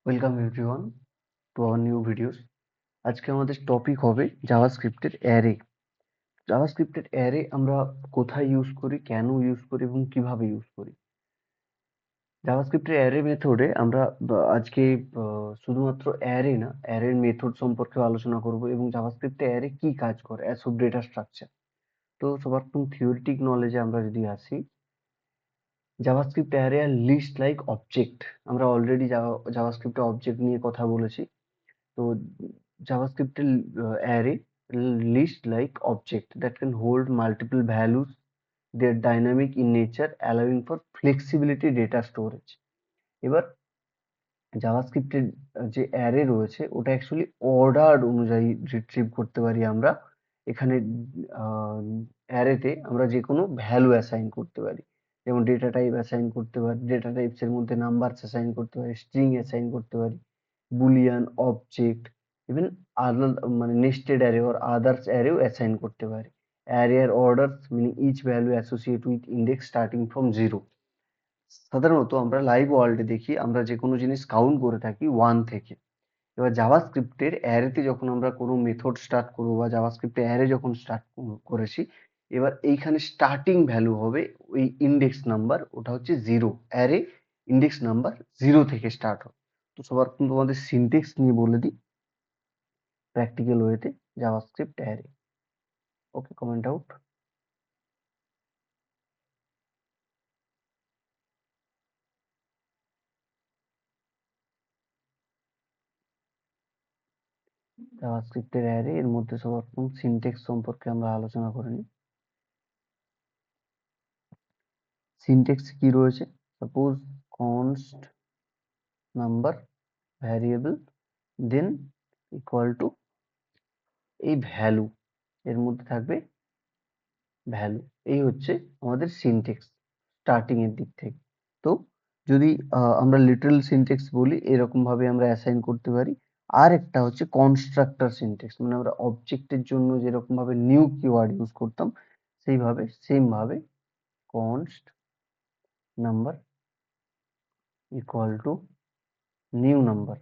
Welcome everyone to our new videos. আজকে আমাদের topic হবে জাভাস্ক্রিপ্টের অ্যারে। জাভাস্ক্রিপ্টের অ্যারে আমরা কোথায় ইউজ করি, কেন ইউজ করি এবং কিভাবে ইউজ করি। জাভাস্ক্রিপ্টের অ্যারে মেথডে আমরা আজকে শুধুমাত্র অ্যারে না, অ্যারের মেথড সম্পর্কে আলোচনা করব এবং জাভাস্ক্রিপ্টে অ্যারে কি কাজ করে অ্যাজ অফ ডেটা স্ট্রাকচার। তো সবার প্রথম থিওরিটিক নলেজে আমরা যদি আসি, জাভাস্ক্রিপ্ট অ্যারে আর লিস্ট লাইক অবজেক্ট। আমরা অলরেডি জাভাস্ক্রিপ্টে অবজেক্ট নিয়ে কথা বলেছি। তো JavaScript array list like object that can hold multiple values. They're dynamic in nature, allowing for flexibility data storage. এবার জাভাস্ক্রিপ্টের যে অ্যারে রয়েছে ওটা অ্যাকচুয়ালি অর্ডার অনুযায়ী রিট্রিভ করতে পারি আমরা। এখানে অ্যারেতে আমরা যে কোনো ভ্যালু অ্যাসাইন করতে পারি, যেমন ডেটা টাইপ অ্যাসাইন করতে পারি, ডেটা টাইপস এর মধ্যে নাম্বারস অ্যাসাইন করতে পারি, স্ট্রিং অ্যাসাইন করতে পারি, বুলিয়ান, অবজেক্ট, ইভেন আদার মানে নেস্টেড অ্যারে অর আদার্স অ্যারেও অ্যাসাইন করতে পারি। Array are orders meaning each value associate with index starting from zero. সাধারণত আমরা লাইভ ওয়ার্ল্ডে দেখি, আমরা যে কোনো জিনিস কাউন্ট করে থাকি 1 থেকে। এবার জাভাস্ক্রিপ্টের অ্যারেতে যখন আমরা কোনো মেথড স্টার্ট করবো বা জাভাস্ক্রিপ্টে অ্যারে যখন স্টার্ট করেছি, এবার এইখানে স্টার্টিং ভ্যালু হবে ওই ইন্ডেক্স নাম্বার, ওটা হচ্ছে zero. Array index number zero থেকে স্টার্ট হয়। তো সবার প্রথম তোমাদের সিনটেক্স নিয়ে বলে দিই প্র্যাকটিক্যাল ওয়েতে। জাভাস্ক্রিপ্ট অ্যারে, ওকে, কমেন্ট আউট। জাভাস্ক্রিপ্টের অ্যারে এর মধ্যে সবার প্রথম সিনটেক্স সম্পর্কে আমরা আলোচনা করে নিই। সিনটেক্স কি রয়েছে? Suppose const number variable than equal to এই ভ্যালু, এর মধ্যে থাকবে ভ্যালু। এই হচ্ছে আমাদের সিনটেক্স স্টার্টিং এর দিক থেকে। তো যদি আমরা লিটারাল সিনটেক্স বলি, এরকম ভাবে আমরা অ্যাসাইন করতে পারি। আর একটা হচ্ছে কনস্ট্রাক্টর সিনটেক্স, মানে আমরা অবজেক্টের জন্য যেরকম ভাবে নিউ কিওয়ার্ড ইউজ করতাম সেইভাবে সেম ভাবে const number equal to new number,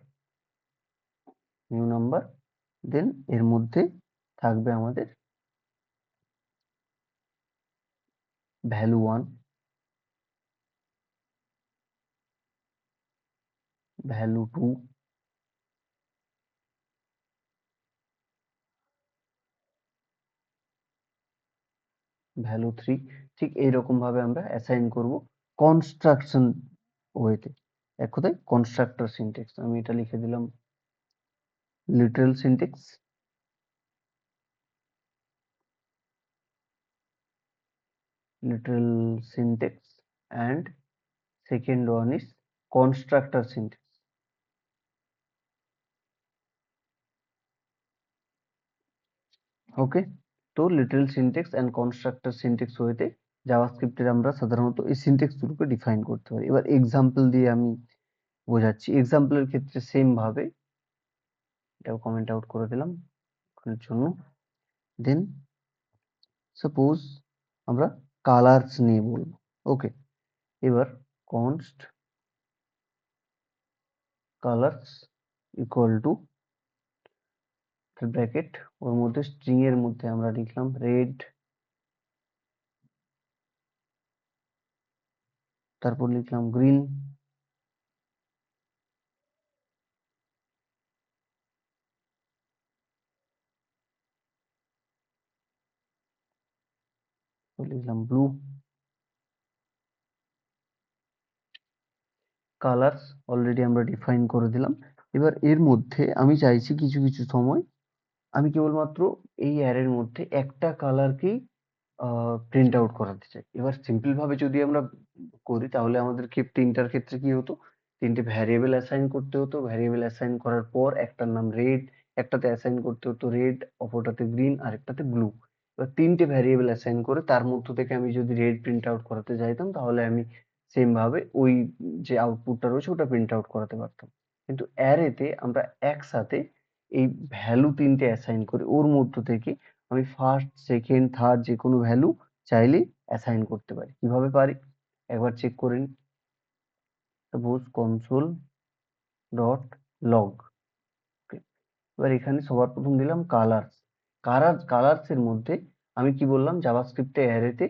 then এর মধ্যে থাকবে আমাদের ভ্যালু 1, ভ্যালু 2, ভ্যালু 3। ঠিক এইরকম ভাবে আমরা অ্যাসাইন করব কনস্ট্রাকশন ওয়েতে। এক কথায় কনস্ট্রাক্টর সিনটেক্স। আমি এটা লিখে দিলাম literal syntax, and second one is constructor syntax. ওকে, তো literal syntax and constructor syntax ওয়েতে জাভাস্ক্রিপ্টের আমরা সাধারণত এই সিনটেক্স গুলোকে ডিফাইন করতে পারি। এবার এক্সাম্পল দিয়ে আমি বোঝাচ্ছি। এক্সাম্পলের ক্ষেত্রে সেম ভাবে এটাও কমেন্ট আউট করে দিলাম এখনের জন্য। দেন সাপোজ আমরা কালারস নিয়ে বলবো। ওকে, এবার const colours equal to bracket, ওর মধ্যে স্ট্রিং এর মধ্যে আমরা লিখলাম রেড, তারপর লিখলাম গ্রিন, লিখলাম ব্লু। কালারস অলরেডি আমরা ডিফাইন করে দিলাম। এবার এর মধ্যে আমি চাইছি কিছু কিছু সময় আমি কেবলমাত্র এই অ্যারের মধ্যে একটা কালারকেই প্রিন্ট আউট করাতে চাই। এবার সিম্পল ভাবে যদি আমরা করি তাহলে আমাদেরকে তিনটার ক্ষেত্রে কি হতো, তিনটে ভ্যারিয়েবল অ্যাসাইন করতে হতো। ভ্যারিয়েবল অ্যাসাইন করার পর একটার নাম রেড, একটাতে অ্যাসাইন করতে হতো রেড, অপরটাতে গ্রিন, আর একটাতে ব্লু। এবার তিনটে ভ্যারিয়েবল অ্যাসাইন করে তার মধ্য থেকে আমি যদি রেড প্রিন্ট আউট করাতে চাইতাম তাহলে আমি সেম ভাবে ওই যে আউটপুটটা রয়েছে ওটা প্রিন্ট আউট করাতে পারতাম। কিন্তু অ্যারেতে আমরা একসাথে এই ভ্যালু তিনটে অ্যাসাইন করি, ওর মধ্য থেকে আমি ফার্স্ট, সেকেন্ড, থার্ড যে কোনো ভ্যালু চাইলেই অ্যাসাইন করতে পারি। কিভাবে পারি একবার চেক করে নিই। Suppose console dot log. এবার এখানে সবার প্রথম দিলাম কালার্স। কালার্স এর মধ্যে আমি কি বললাম, জাভাস্ক্রিপ্টে অ্যারেতে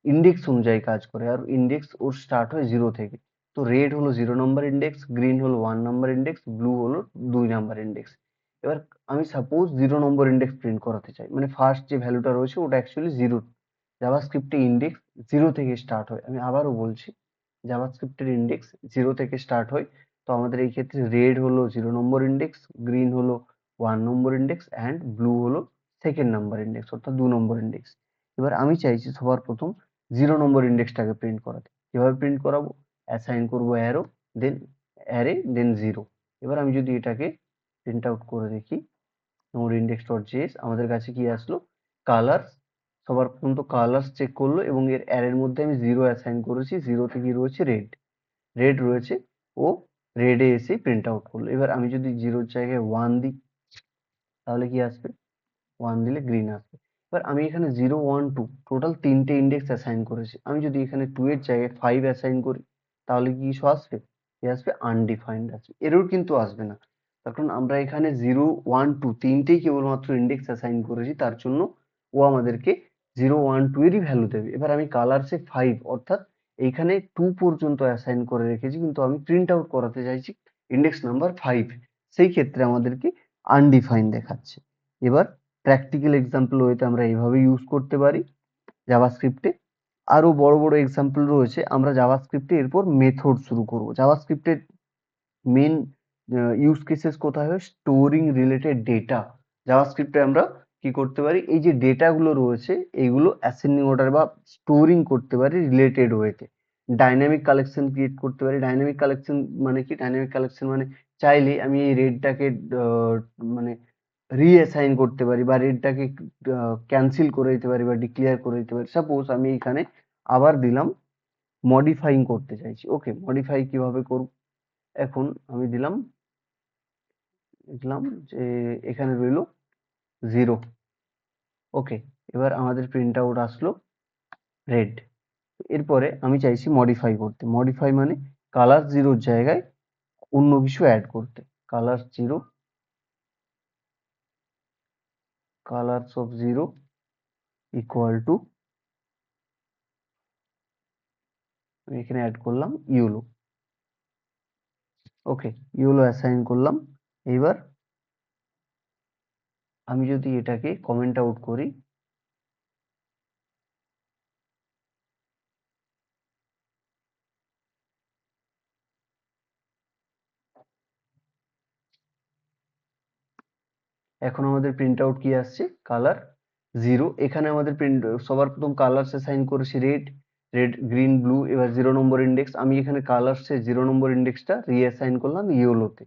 ইন্ডেক্স অনুযায়ী কাজ করে, আর ইন্ডেক্স ওর স্টার্ট হয় 0 থেকে। তো রেড হলো 0 নম্বর ইন্ডেক্স, গ্রিন হলো 1 নম্বর ইন্ডেক্স, ব্লু হলো 2 নম্বর ইন্ডেক্স। এবার আমি সাপোজ 0 নম্বর ইন্ডেক্স প্রিন্ট করাতে চাই, মানে ফার্স্ট যে ভ্যালুটা রয়েছে ওটা অ্যাকচুয়ালি 0। জাভাস্ক্রিপ্টে ইন্ডেক্স 0 থেকে স্টার্ট হয়। আমি আবারও বলছি, জাভাস্ক্রিপ্টের ইন্ডেক্স 0 থেকে স্টার্ট হয়। তো আমাদের এই ক্ষেত্রে রেড হলো 0 নম্বর ইন্ডেক্স, গ্রিন হলো 1 নম্বর ইন্ডেক্স অ্যান্ড ব্লু হলো সেকেন্ড নাম্বার ইন্ডেক্স, অর্থাৎ 2 নম্বর ইন্ডেক্স। এবার আমি চাইছি সবার প্রথম 0 নম্বর ইন্ডেক্সটাকে প্রিন্ট করাতে। কিভাবে প্রিন্ট করাবো? অ্যাসাইন করবো অ্যারো, দেন অ্যারে, দেন 0। এবার আমি যদি এটাকে প্রিন্ট আউট করে দেখি, নোড ইন্ডেক্স ডট জেএস, আমাদের কাছে কি আসলো? কালার্স। সবার প্রথম তো কালার্স চেক করলো এবং এর অ্যারের মধ্যে আমি 0 অ্যাসাইন করেছি। 0 তে কি রয়েছে? রেড। রেড রয়েছে, ও রেডে এসে প্রিন্ট আউট করলো। এবার আমি যদি 0 এর জায়গায় 1 দিই, তাহলে কি আসবে? 1 দিলে গ্রিন আসবে। এবার আমি এখানে 0 1 2 টোটাল 3টে ইন্ডেক্স অ্যাসাইন করেছি। আমি যদি এখানে 2 এর জায়গায় 5 অ্যাসাইন করি, তাহলে কি কিছু আসবে? কি আসবে? আনডিফাইন্ড আসবে। এরর কিন্তু আসবে না। তার কারণ আমরা এখানে 0 1 2 3টেই কেবলমাত্র ইন্ডেক্স অ্যাসাইন করেছি, তার জন্য ও আমাদেরকে 0 1 2 এরই ভ্যালু দেবে। এবার আমি কালার্সে 5 অর্থাৎ এইখানে 2 পর্যন্ত অ্যাসাইন করে রেখেছি, কিন্তু আমি প্রিন্ট আউট করাতে চাইছি ইন্ডেক্স নাম্বার 5। সেই ক্ষেত্রে আমাদেরকে আনডিফাইন্ড দেখাচ্ছে। এবার প্র্যাকটিক্যাল এক্সাম্পল ওয়েতে আমরা এইভাবে ইউজ করতে পারি জাভাস্ক্রিপ্টে। আরো বড় বড় এক্সাম্পল রয়েছে। আমরা জাভাস্ক্রিপ্টে এরপর মেথড শুরু করব। জাভাস্ক্রিপ্টের মেন ইউজ কেসেস কোথায় হয়? Storing related data. জাভাস্ক্রিপ্টে আমরা কি করতে পারি? এই যে ডেটাগুলো রয়েছে এইগুলো অ্যাসেন্ডিং অর্ডার বা স্টোরিং করতে পারি রিলেটেড ওয়েতে। ডাইনামিক কালেকশন ক্রিয়েট করতে পারি। ডাইনামিক কালেকশন মানে কি? ডাইনামিক কালেকশন মানে চাইলে আমি এই রেডটাকে মানে রিঅ্যাসাইন করতে পারি বা রেডটাকে ক্যান্সেল করে দিতে পারি বা ডিক্লেয়ার করে দিতে পারি। সাপোজ আমি এখানে আবার দিলাম মডিফাইং করতে চাইছি। ওকে, মডিফাই কিভাবে করব? এখন আমি দিলাম যে এখানে রইলো 0। ওকে, এবার আমাদের প্রিন্ট আউট আসলো রেড। এরপরে আমি চাইছি মডিফাই করতে। মডিফাই মানে কালার 0 জায়গায় অন্য কিছু অ্যাড করতে। Colour 0, colours of 0 equal to, আমি এখানে অ্যাড করলাম ইয়েলো। ওকে, ইয়েলো অ্যাসাইন করলাম। এইবার আমি যদি এটাকে কমেন্ট আউট করি, এখন আমাদের প্রিন্ট আউট কি আসছে? কালার 0। এখানে আমাদের প্রিন্ট সবার প্রথম কালার্স অ্যাসাইন করেছি রেড, গ্রিন, ব্লু। এবার 0 নম্বর ইন্ডেক্স, আমি এখানে কালার্সে 0 নম্বর ইন্ডেক্সটা রিঅ্যাসাইন করলাম ইয়েলোতে।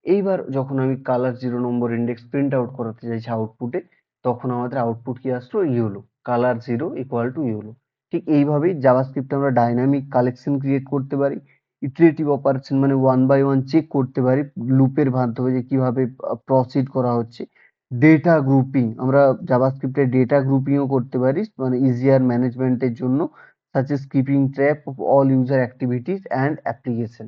এইবার যখন আমি কালার 0 নম্বর ইন্ডেক্স প্রিন্ট আউট করাতে চাইছি আউটপুটে, তখন আমাদের আউটপুট কি আসলো? Yellow. Colour 0 equal two yellow. ঠিক এইভাবেই জাভাস্ক্রিপ্টে আমরা ডাইনামিক কালেকশন ক্রিয়েট করতে পারি। ইটারেটিভ অপারেশন মানে 1 বাই 1 চেক করতে পারি লুপের মাধ্যমে যে কিভাবে প্রসিড করা হচ্ছে। ডেটা গ্রুপিং, আমরা জাভাস্ক্রিপ্টে ডেটা গ্রুপিংও করতে পারি, মানে ইজিয়ার ম্যানেজমেন্টের জন্য, such as keeping track of all user activities and application.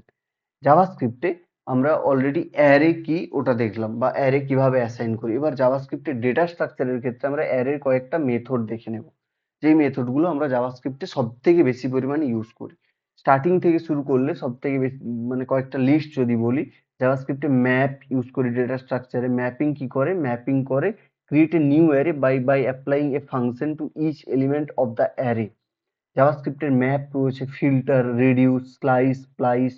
জাভাস্ক্রিপ্টে আমরা অলরেডি অ্যারে কি ওটা দেখলাম, বা অ্যারে কিভাবে অ্যাসাইন করি। এবার জাভাস্ক্রিপ্টের ডেটা স্ট্রাকচারের ক্ষেত্রে আমরা অ্যারের কয়েকটা মেথড দেখে নেব, যেই মেথডগুলো আমরা জাভাস্ক্রিপ্টে সব থেকে বেশি পরিমাণে ইউজ করি। স্টার্টিং থেকে শুরু করলে সব থেকে বেশি, মানে কয়েকটা লিস্ট যদি বলি, জাভাস্ক্রিপ্টে ম্যাপ ইউজ করি ডেটা স্ট্রাকচারে। ম্যাপিং কি করে? ম্যাপিং করে create a new array by applying a function to each element of the array. জাভাস্ক্রিপ্টের ম্যাপ রয়েছে filter, reduce, slice, splice,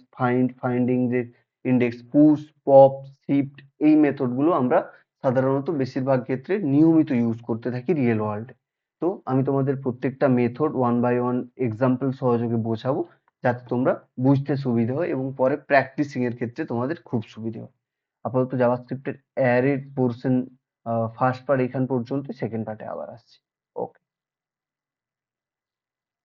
finding যে ইন্ডেক্স, পুশ, পপ, শিফট। এই মেথডগুলো আমরা সাধারণত বেশিরভাগ ক্ষেত্রে নিয়মিত ইউজ করতে থাকি রিয়েল ওয়ার্ল্ডে। তো আমি তোমাদের প্রত্যেকটা method one by one example সহযোগে বোঝাবো, যাতে তোমরা বুঝতে সুবিধা হয় এবং পরে প্র্যাকটিসিং এর ক্ষেত্রে তোমাদের খুব সুবিধা হয়। আপাতত জাভাস্ক্রিপ্টের অ্যারে পোর্শন ফার্স্ট পার্ট এখান পর্যন্ত, সেকেন্ড পার্টে আবার আসছি।